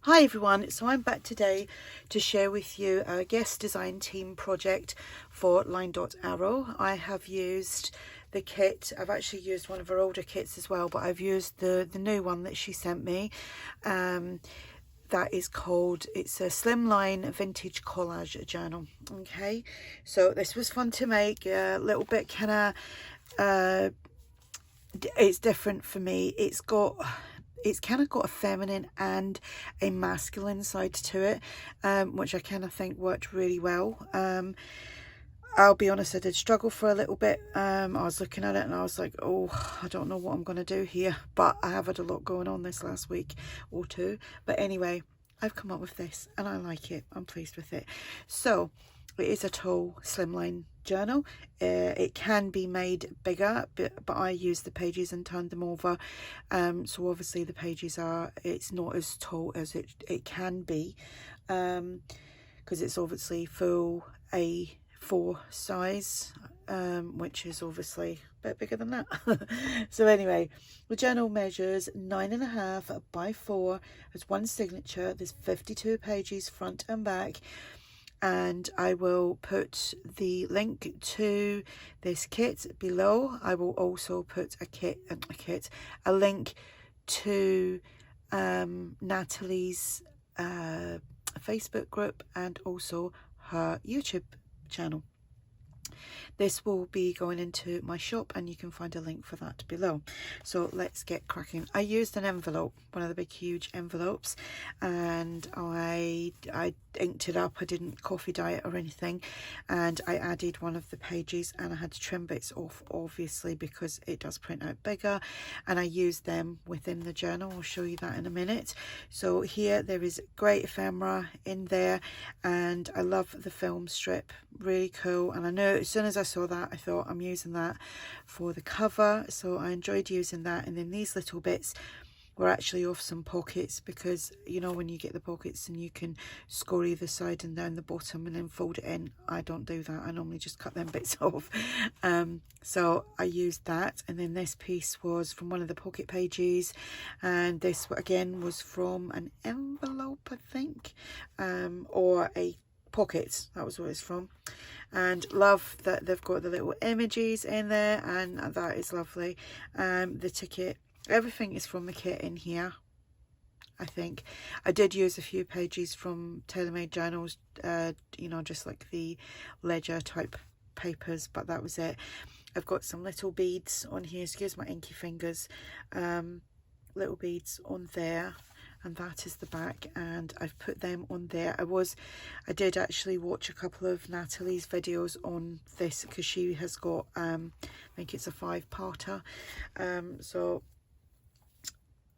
Hi everyone, so I'm back today to share with you a guest design team project for Line Dot Arrow. I have used the kit. I've actually used one of her older kits as well, but I've used the new one that she sent me. That is called, it's a Slimline Vintage Collage journal. Okay, so this was fun to make, a little bit kind of, it's different for me. It's kind of got a feminine and a masculine side to it, which I kind of think worked really well. I'll be honest, I did struggle for a little bit. I was looking at it and I was like, oh, I don't know what I'm going to do here, but I have had a lot going on this last week or two. But anyway, I've come up with this and I like it. I'm pleased with it. So it is a tall slimline journal. It can be made bigger, but I use the pages and turned them over. So obviously the pages it's not as tall as it can be, because it's obviously full A4 size, which is obviously a bit bigger than that. So anyway, the journal measures 9.5 by 4. There's one signature. There's 52 pages front and back. And I will put the link to this kit below. I will also put a link to Natalie's Facebook group and also her YouTube channel. This will be going into my shop and you can find a link for that below. So let's get cracking. I used an envelope, one of the big huge envelopes, and I inked it up. I didn't coffee dye it or anything, and I added one of the pages and I had to trim bits off obviously because it does print out bigger, and I used them within the journal. I'll show you that in a minute. So here there is great ephemera in there, and I love the film strip, really cool. And I know as soon as I saw that I thought I'm using that for the cover, so I enjoyed using that. And then these little bits were actually off some pockets, because you know when you get the pockets and you can score either side and down the bottom and then fold it in, I don't do that. I normally just cut them bits off. So I used that. And then this piece was from one of the pocket pages, and this again was from an envelope, I think, or a pocket. That was what it's from. And love that they've got the little images in there, and that is lovely. The ticket, everything is from the kit in here. I think I did use a few pages from TaylorMade journals, you know, just like the ledger type papers, but that was it. I've got some little beads on here, excuse my inky fingers, little beads on there, and that is the back, and I've put them on there. I did actually watch a couple of Natalie's videos on this, because she has got I think it's a 5-parter, so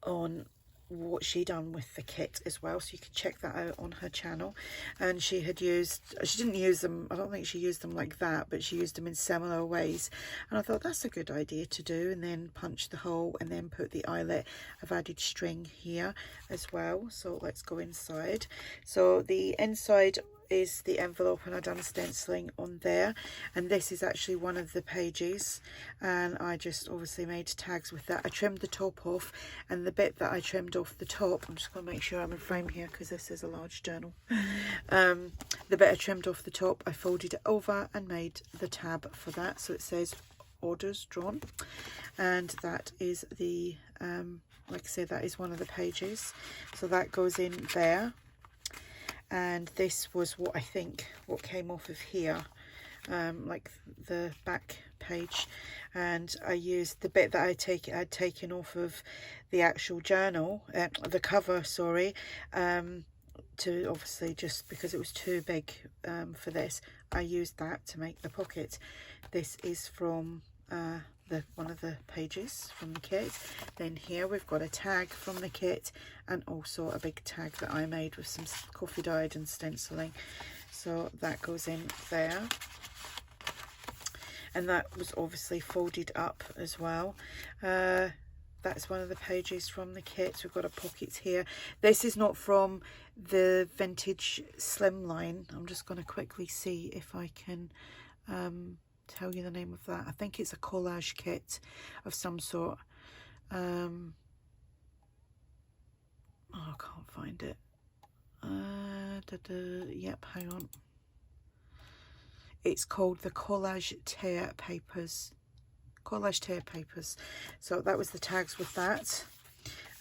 on what she done with the kit as well, so you can check that out on her channel. And she didn't use them, I don't think she used them like that, but she used them in similar ways, and I thought that's a good idea to do. And then punch the hole and then put the eyelet. I've added string here as well, so let's go inside. So the inside is the envelope, and I've done stenciling on there, and this is actually one of the pages, and I just obviously made tags with that. I trimmed the top off, and the bit that I trimmed off the top, I'm just going to make sure I'm in frame here because this is a large journal. The bit I trimmed off the top, I folded it over and made the tab for that, so it says orders drawn, and that is the like I said, that is one of the pages, so that goes in there. And this was what I think what came off of here, like the back page, and I used the bit that I'd taken off of the actual journal, the cover, sorry, to obviously, just because it was too big for this, I used that to make the pocket. This is from one of the pages from the kit. Then here we've got a tag from the kit, and also a big tag that I made with some coffee dyed and stenciling, so that goes in there. And that was obviously folded up as well. That's one of the pages from the kit. We've got a pocket here. This is not from the Vintage Slimline. I'm just going to quickly see if I can tell you the name of that. I think it's a collage kit of some sort. Oh, I can't find it. Yep, hang on. It's called the Collage Tear Papers. Collage Tear Papers. So that was the tags with that.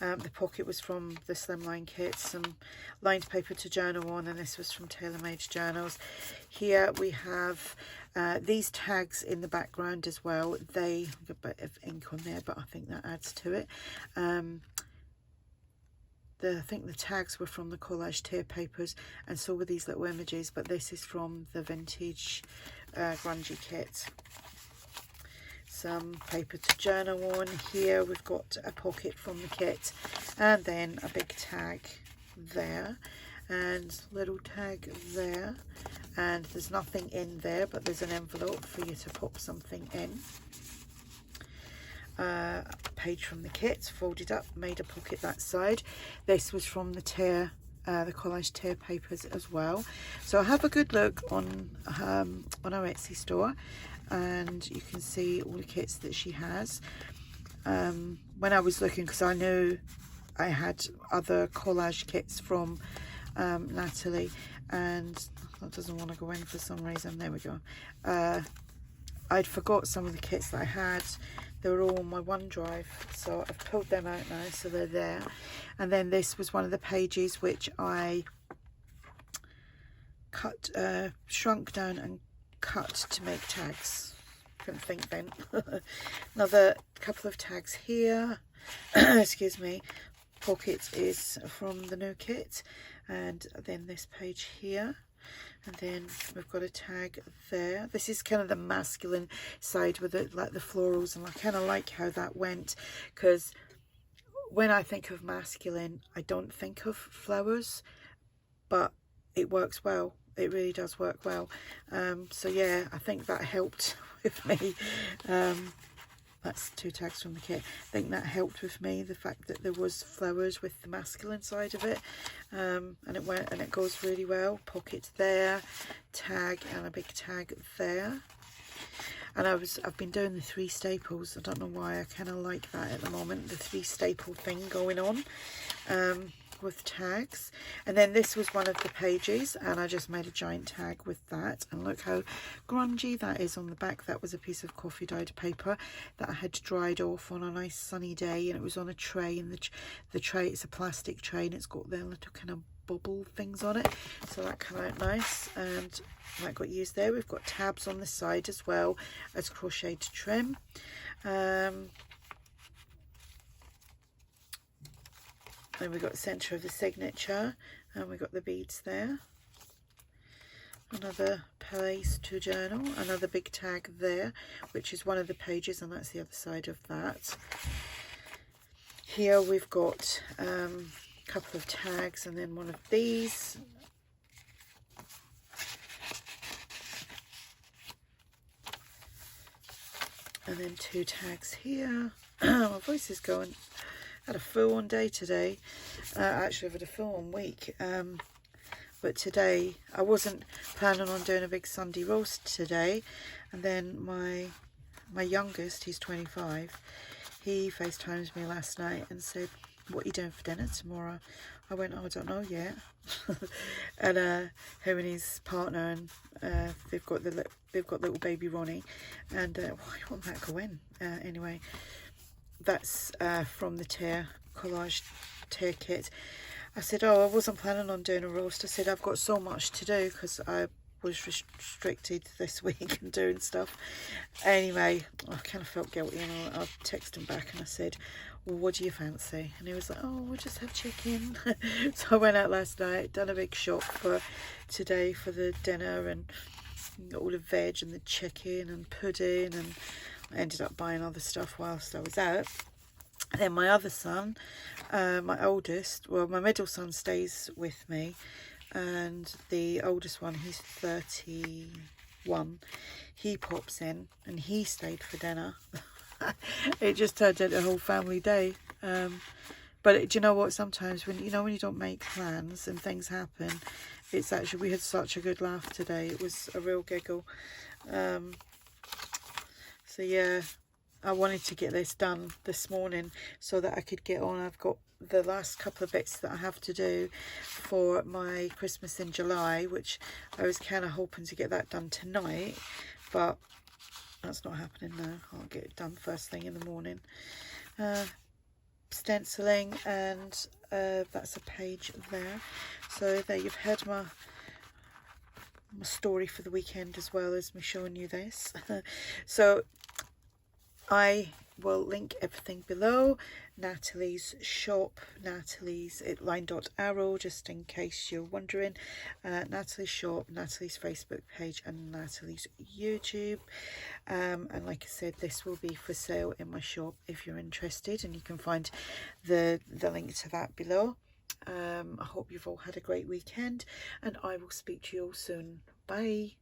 The pocket was from the Slimline kit, some lined paper to journal on, and this was from TaylorMade Journals. Here we have these tags in the background as well. They have a bit of ink on there, but I think that adds to it. I think the tags were from the Collage Tear Papers, and so were these little images, but this is from the Vintage Grungy kit. Some paper to journal on. Here we've got a pocket from the kit, and then a big tag there, and little tag there, and there's nothing in there, but there's an envelope for you to pop something in. A page from the kit, folded up, made a pocket that side. This was from the Collage Tear Papers as well. So have a good look on our Etsy store, and you can see all the kits that she has. When I was looking, because I knew I had other collage kits from Natalie, and that doesn't want to go in for some reason. There we go. I'd forgot some of the kits that I had. They were all on my OneDrive, so I've pulled them out now, so they're there. And then this was one of the pages which I cut, shrunk down and cut to make tags. Couldn't think then. Another couple of tags here. Excuse me. Pocket is from the new kit, and then this page here. And then we've got a tag there. This is kind of the masculine side with it, like the florals, and I kind of like how that went, because when I think of masculine, I don't think of flowers, but it works well. It really does work well. So yeah, I think that helped with me. That's two tags from the kit. I think that helped with me, the fact that there was flowers with the masculine side of it, and it goes really well. Pocket there, tag, and a big tag there. And I've been doing the 3 staples. I don't know why, I kind of like that at the moment, the 3 staple thing going on with tags. And then this was one of the pages, and I just made a giant tag with that, and look how grungy that is on the back. That was a piece of coffee dyed paper that I had dried off on a nice sunny day, and it was on a tray, and the tray, it's a plastic tray, and it's got their little kind of bubble things on it, so that came out nice, and that got used there. We've got tabs on the side as well as crocheted trim. And we've got the centre of the signature, and we've got the beads there. Another place to journal, another big tag there, which is one of the pages, and that's the other side of that. Here we've got a couple of tags, and then one of these. And then 2 tags here. My voice is going. Had a full-on day today. Actually, I've had a full-on week. But today, I wasn't planning on doing a big Sunday roast today. And then my youngest, he's 25, he FaceTimes me last night and said, "What are you doing for dinner tomorrow?" I went, "Oh, I don't know yet." And him and his partner, and they've got little baby Ronnie, and why won't that go in? Anyway. That's from the Collage Tear kit. I said, "Oh, I wasn't planning on doing a roast." I said, "I've got so much to do because I was restricted this week and doing stuff." Anyway, I kind of felt guilty, and I texted him back and I said, "Well, what do you fancy?" And he was like, "Oh, we'll just have chicken." So I went out last night, done a big shop for today for the dinner, and got all the veg and the chicken and pudding, and I ended up buying other stuff whilst I was out. And then my other son, my oldest, well, my middle son stays with me, and the oldest one, he's 31, he pops in, and he stayed for dinner. It just turned into a whole family day. But do you know what, sometimes when you don't make plans and things happen, it's actually, we had such a good laugh today. It was a real giggle. So yeah, I wanted to get this done this morning so that I could get on. I've got the last couple of bits that I have to do for my Christmas in July, which I was kind of hoping to get that done tonight, but that's not happening now. I'll get it done first thing in the morning. Stenciling, and that's a page there. So there you've heard my story for the weekend, as well as me showing you this. So I will link everything below. Natalie's shop, Natalie's line dot arrow, just in case you're wondering. Natalie's shop, Natalie's Facebook page, and Natalie's YouTube. And like I said, this will be for sale in my shop if you're interested, and you can find the link to that below. I hope you've all had a great weekend, and I will speak to you all soon. Bye.